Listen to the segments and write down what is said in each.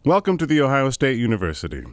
Welcome to The Ohio State University.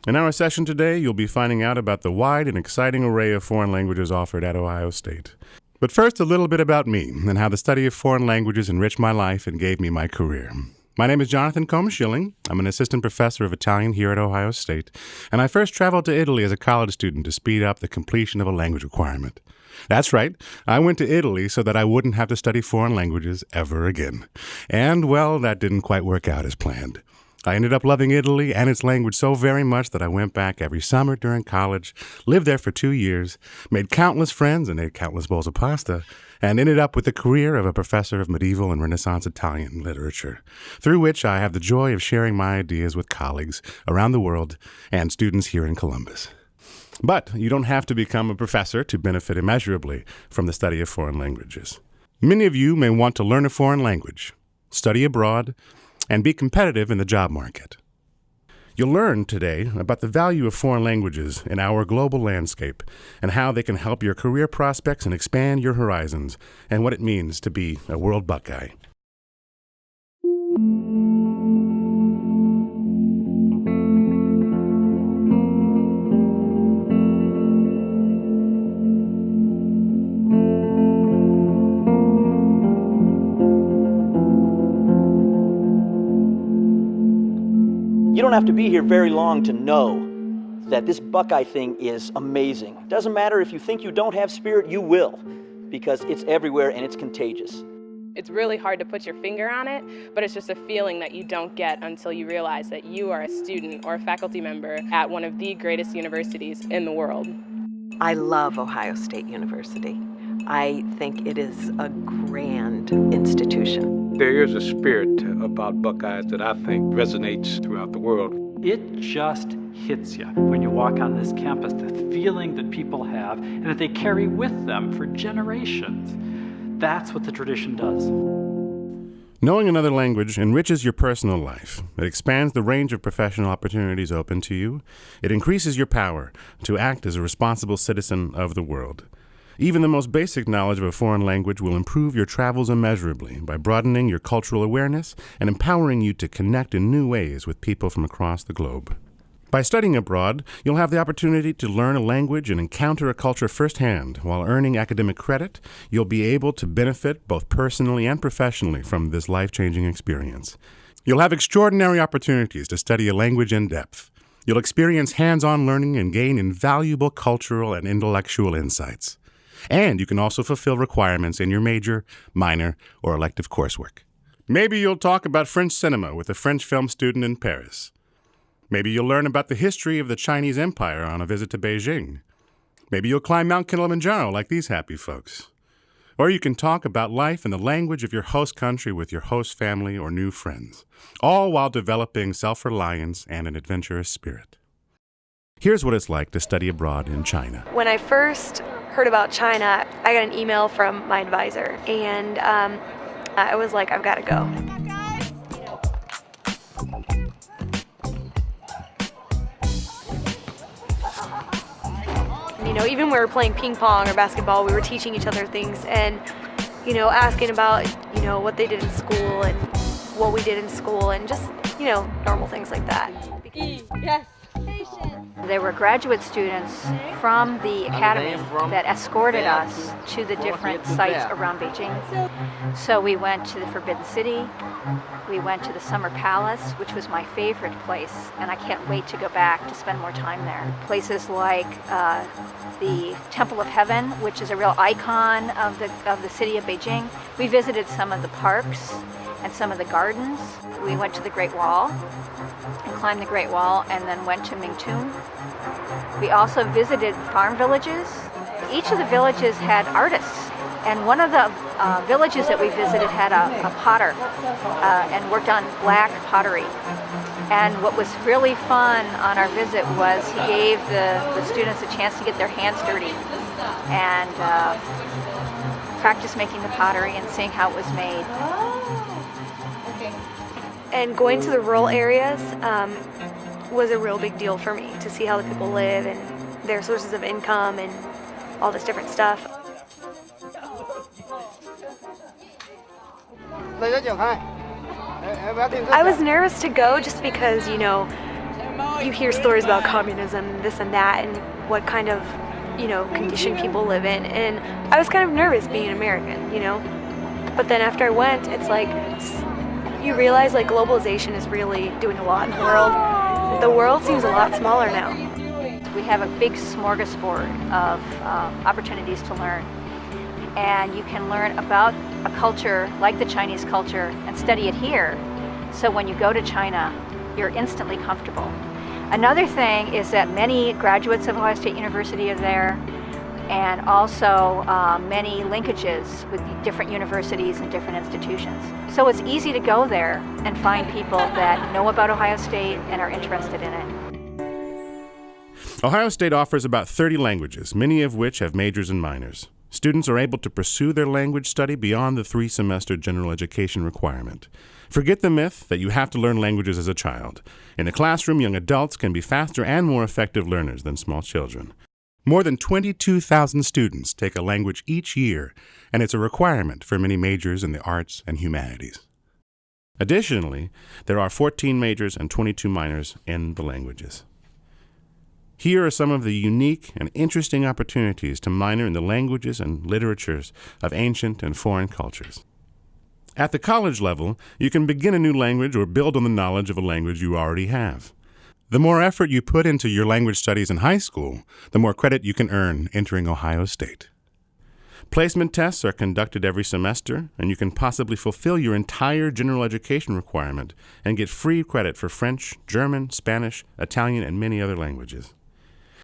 In our session today, you'll be finding out about the wide and exciting array of foreign languages offered at Ohio State. But first, a little bit about me and how the study of foreign languages enriched my life and gave me my career. My name is Jonathan Combs-Schilling. I'm an assistant professor of Italian here at Ohio State, and I first traveled to Italy as a college student to speed up the completion of a language requirement. That's right, I went to Italy so that I wouldn't have to study foreign languages ever again. And, well, that didn't quite work out as planned. I ended up loving Italy and its language so very much that I went back every summer during college, lived there for 2 years, made countless friends and ate countless bowls of pasta, and ended up with the career of a professor of medieval and Renaissance Italian literature, through which I have the joy of sharing my ideas with colleagues around the world and students here in Columbus. But you don't have to become a professor to benefit immeasurably from the study of foreign languages. Many of you may want to learn a foreign language, study abroad, and be competitive in the job market. You'll learn today about the value of foreign languages in our global landscape and how they can help your career prospects and expand your horizons, and what it means to be a World Buckeye. You don't have to be here very long to know that this Buckeye thing is amazing. Doesn't matter if you think you don't have spirit, you will, because it's everywhere and it's contagious. It's really hard to put your finger on it, but it's just a feeling that you don't get until you realize that you are a student or a faculty member at one of the greatest universities in the world. I love Ohio State University. I think it is a grand institution. There is a spirit about Buckeyes that I think resonates throughout the world. It just hits you when you walk on this campus, the feeling that people have and that they carry with them for generations. That's what the tradition does. Knowing another language enriches your personal life. It expands the range of professional opportunities open to you. It increases your power to act as a responsible citizen of the world. Even the most basic knowledge of a foreign language will improve your travels immeasurably by broadening your cultural awareness and empowering you to connect in new ways with people from across the globe. By studying abroad, you'll have the opportunity to learn a language and encounter a culture firsthand. While earning academic credit, you'll be able to benefit both personally and professionally from this life-changing experience. You'll have extraordinary opportunities to study a language in depth. You'll experience hands-on learning and gain invaluable cultural and intellectual insights. And you can also fulfill requirements in your major, minor, or elective coursework. Maybe you'll talk about French cinema with a French film student in Paris. Maybe you'll learn about the history of the Chinese Empire on a visit to Beijing. Maybe you'll climb Mount Kilimanjaro like these happy folks. Or you can talk about life in the language of your host country with your host family or new friends, all while developing self-reliance and an adventurous spirit. Here's what it's like to study abroad in China. When I first heard about China, I got an email from my advisor, and I was like, I've got to go. You know, even when we were playing ping pong or basketball, we were teaching each other things and, you know, asking about, you know, what they did in school and what we did in school and just, you know, normal things like that. Yes. There were graduate students from the academy that escorted us to the different sites around Beijing. So we went to the Forbidden City, we went to the Summer Palace, which was my favorite place, and I can't wait to go back to spend more time there. Places like the Temple of Heaven, which is a real icon of the city of Beijing. We visited some of the parks and some of the gardens. We went to the Great Wall and climbed the Great Wall and then went to Mingtun. We also visited farm villages. Each of the villages had artists, and one of the villages that we visited had a potter and worked on black pottery. And what was really fun on our visit was he gave the students a chance to get their hands dirty and practice making the pottery and seeing how it was made. And going to the rural areas was a real big deal for me, to see how the people live and their sources of income and all this different stuff. I was nervous to go just because, you know, you hear stories about communism, this and that, and what kind of, you know, condition people live in. And I was kind of nervous being an American, you know. But then after I went, it's like, you realize like globalization is really doing a lot in the world. The world seems a lot smaller now. We have a big smorgasbord of opportunities to learn. And you can learn about a culture like the Chinese culture and study it here. So when you go to China, you're instantly comfortable. Another thing is that many graduates of Ohio State University are there, and also many linkages with different universities and different institutions. So it's easy to go there and find people that know about Ohio State and are interested in it. Ohio State offers about 30 languages, many of which have majors and minors. Students are able to pursue their language study beyond the 3-semester general education requirement. Forget the myth that you have to learn languages as a child. In the classroom, young adults can be faster and more effective learners than small children. More than 22,000 students take a language each year, and it's a requirement for many majors in the arts and humanities. Additionally, there are 14 majors and 22 minors in the languages. Here are some of the unique and interesting opportunities to minor in the languages and literatures of ancient and foreign cultures. At the college level, you can begin a new language or build on the knowledge of a language you already have. The more effort you put into your language studies in high school, the more credit you can earn entering Ohio State. Placement tests are conducted every semester, and you can possibly fulfill your entire general education requirement and get free credit for French, German, Spanish, Italian, and many other languages.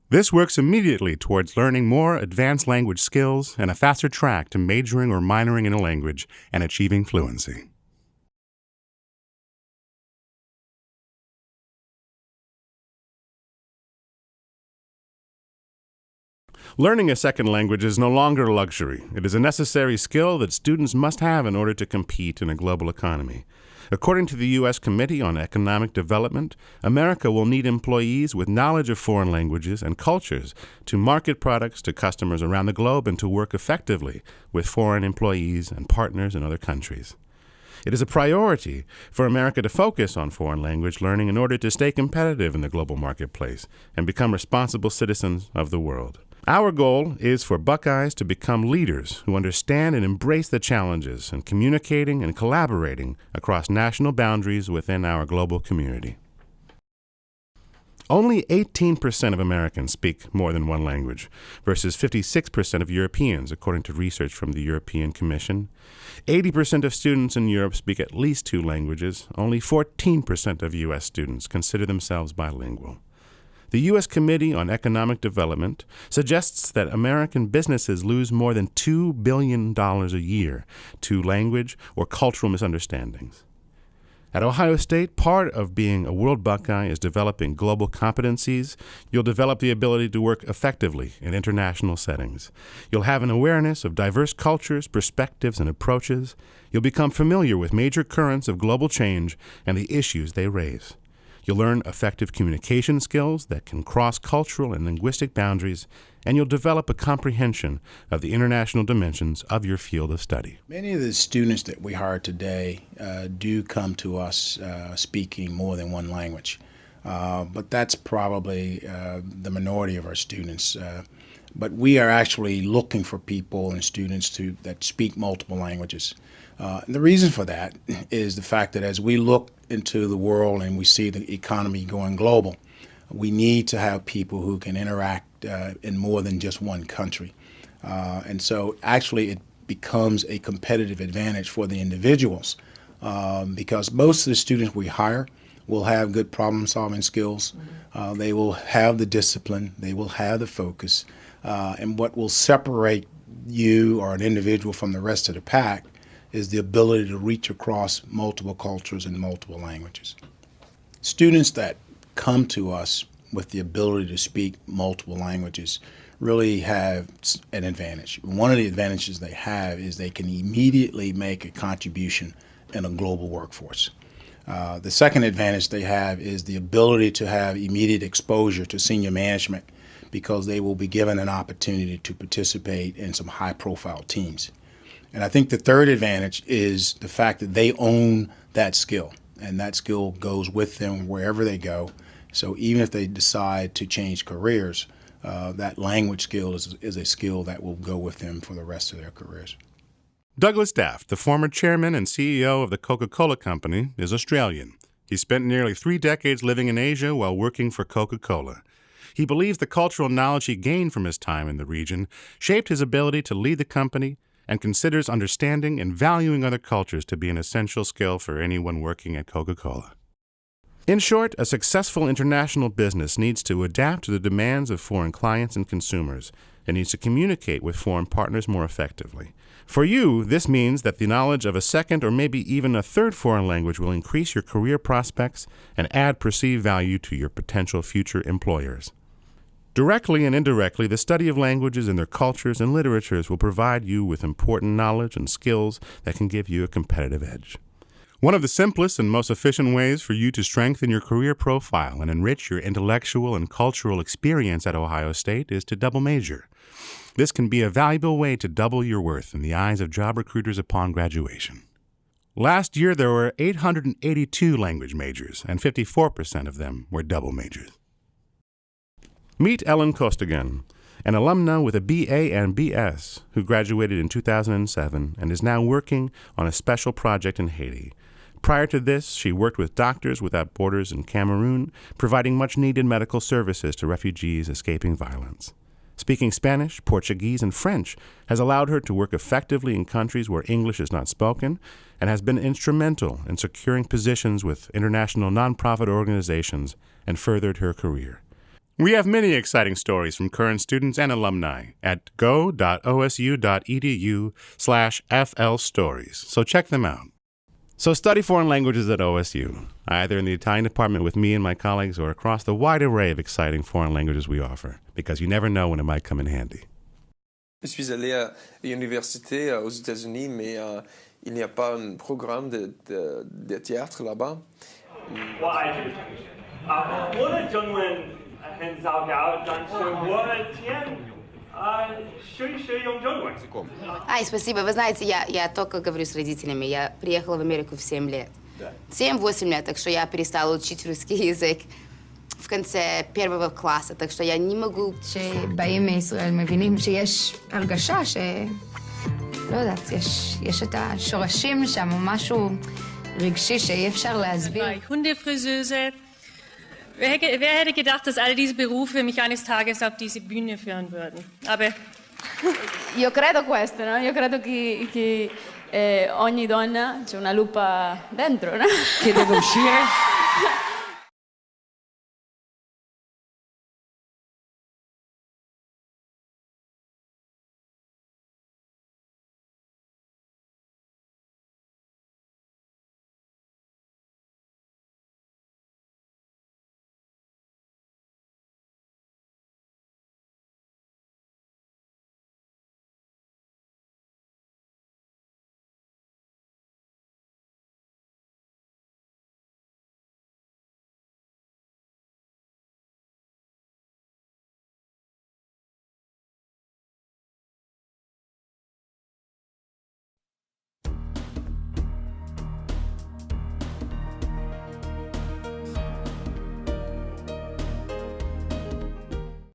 This works immediately towards learning more advanced language skills and a faster track to majoring or minoring in a language and achieving fluency. Learning a second language is no longer a luxury. It is a necessary skill that students must have in order to compete in a global economy. According to the U.S. Committee on Economic Development, America will need employees with knowledge of foreign languages and cultures to market products to customers around the globe and to work effectively with foreign employees and partners in other countries. It is a priority for America to focus on foreign language learning in order to stay competitive in the global marketplace and become responsible citizens of the world. Our goal is for Buckeyes to become leaders who understand and embrace the challenges in communicating and collaborating across national boundaries within our global community. Only 18% of Americans speak more than one language, versus 56% of Europeans, according to research from the European Commission. 80% of students in Europe speak at least 2 languages. Only 14% of U.S. students consider themselves bilingual. The U.S. Committee on Economic Development suggests that American businesses lose more than $2 billion a year to language or cultural misunderstandings. At Ohio State, part of being a World Buckeye is developing global competencies. You'll develop the ability to work effectively in international settings. You'll have an awareness of diverse cultures, perspectives, and approaches. You'll become familiar with major currents of global change and the issues they raise. You'll learn effective communication skills that can cross cultural and linguistic boundaries, and you'll develop a comprehension of the international dimensions of your field of study. Many of the students that we hire today do come to us speaking more than one language, but that's probably the minority of our students. But we are actually looking for people and students that speak multiple languages. And the reason for that is the fact that as we look into the world and we see the economy going global, we need to have people who can interact in more than just one country. And so actually it becomes a competitive advantage for the individuals because most of the students we hire will have good problem-solving skills. They will have the discipline. They will have the focus. And what will separate you or an individual from the rest of the pack is the ability to reach across multiple cultures and multiple languages. Students that come to us with the ability to speak multiple languages really have an advantage. One of the advantages they have is they can immediately make a contribution in a global workforce. The second advantage they have is the ability to have immediate exposure to senior management because they will be given an opportunity to participate in some high-profile teams. And I think the third advantage is the fact that they own that skill, and that skill goes with them wherever they go. So even if they decide to change careers, that language skill is a skill that will go with them for the rest of their careers. Douglas Daft, the former chairman and CEO of the Coca-Cola Company, is Australian. He spent nearly 3 decades living in Asia while working for Coca-Cola. He believes the cultural knowledge he gained from his time in the region shaped his ability to lead the company, and considers understanding and valuing other cultures to be an essential skill for anyone working at Coca-Cola. In short, a successful international business needs to adapt to the demands of foreign clients and consumers. It needs to communicate with foreign partners more effectively. For you, this means that the knowledge of a second or maybe even a third foreign language will increase your career prospects and add perceived value to your potential future employers. Directly and indirectly, the study of languages and their cultures and literatures will provide you with important knowledge and skills that can give you a competitive edge. One of the simplest and most efficient ways for you to strengthen your career profile and enrich your intellectual and cultural experience at Ohio State is to double major. This can be a valuable way to double your worth in the eyes of job recruiters upon graduation. Last year, there were 882 language majors, and 54% of them were double majors. Meet Ellen Kostigan, an alumna with a BA and BS who graduated in 2007 and is now working on a special project in Haiti. Prior to this, she worked with Doctors Without Borders in Cameroon, providing much-needed medical services to refugees escaping violence. Speaking Spanish, Portuguese, and French has allowed her to work effectively in countries where English is not spoken and has been instrumental in securing positions with international nonprofit organizations and furthered her career. We have many exciting stories from current students and alumni at go.osu.edu/flstories, so check them out. So study foreign languages at OSU, either in the Italian department with me and my colleagues or across the wide array of exciting foreign languages we offer, because you never know when it might come in handy. Je suis allé à l'université aux États-Unis, mais il n'y a pas un programme de théâtre là-bas. Ай, спасибо. Вы знаете, я только говорю с родителями. Я приехала в Америку в 7 лет. 7-8 лет, так что я перестала учить русский язык в конце 1 класса, так что я не могу... שבאים מישראל מבינים שיש הרגשה ש... לא יודעת, יש את השורשים שם, או משהו רגשי שאי אפשר להסביר. Hundefriseuse. Wer hätte gedacht, dass alle diese Berufe mich eines Tages auf diese Bühne führen würden? Aber... Io credo questo, no? Io credo che ogni donna c'è una lupa dentro, no? Che deve uscire?